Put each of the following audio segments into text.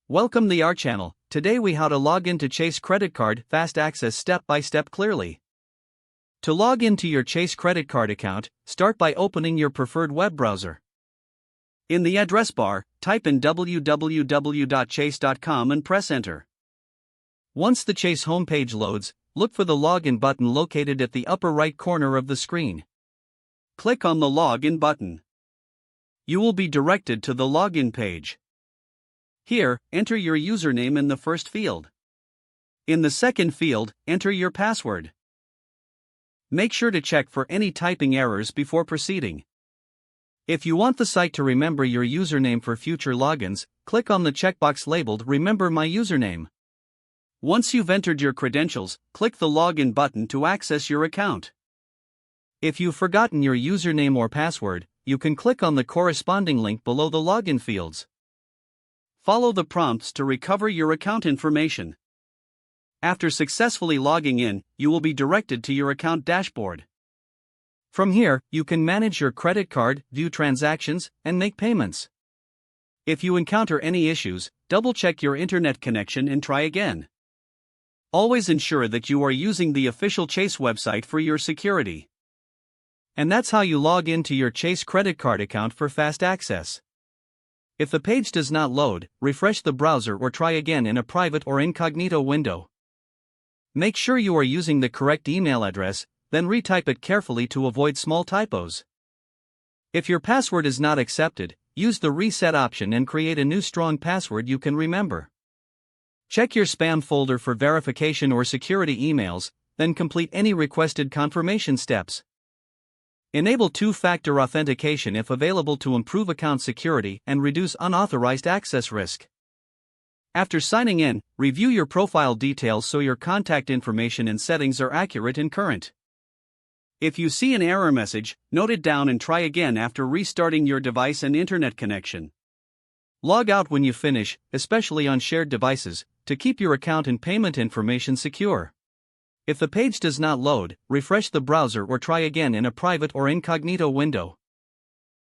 Welcome to our channel. Today we how to log into Chase credit card fast access step by step clearly. To log into your Chase credit card account, start by opening your preferred web browser. In the address bar, type in www.chase.com and press enter. Once the Chase homepage loads, look for the login button located at the upper right corner of the screen. Click on the login button. You will be directed to the login page. Here, enter your username in the first field. In the second field, enter your password. Make sure to check for any typing errors before proceeding. If you want the site to remember your username for future logins, click on the checkbox labeled Remember My Username. Once you've entered your credentials, click the login button to access your account. If you've forgotten your username or password, you can click on the corresponding link below the login fields. Follow the prompts to recover your account information. After successfully logging in, you will be directed to your account dashboard. From here, you can manage your credit card, view transactions, and make payments. If you encounter any issues, double-check your internet connection and try again. Always ensure that you are using the official Chase website for your security. And that's how you log into your Chase credit card account for fast access. If the page does not load, refresh the browser or try again in a private or incognito window. Make sure you are using the correct email address, then retype it carefully to avoid small typos. If your password is not accepted, use the reset option and create a new strong password you can remember. Check your spam folder for verification or security emails, then complete any requested confirmation steps. Enable two-factor authentication if available to improve account security and reduce unauthorized access risk. After signing in, review your profile details so your contact information and settings are accurate and current. If you see an error message, note it down and try again after restarting your device and internet connection. Log out when you finish, especially on shared devices, to keep your account and payment information secure. If the page does not load, refresh the browser or try again in a private or incognito window.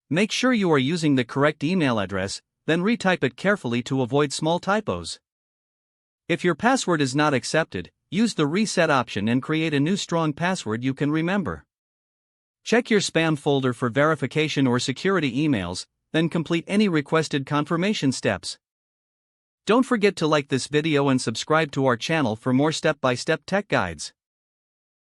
Make sure you are using the correct email address, then retype it carefully to avoid small typos. If your password is not accepted, use the reset option and create a new strong password you can remember. Check your spam folder for verification or security emails, then complete any requested confirmation steps. Don't forget to like this video and subscribe to our channel for more step-by-step tech guides.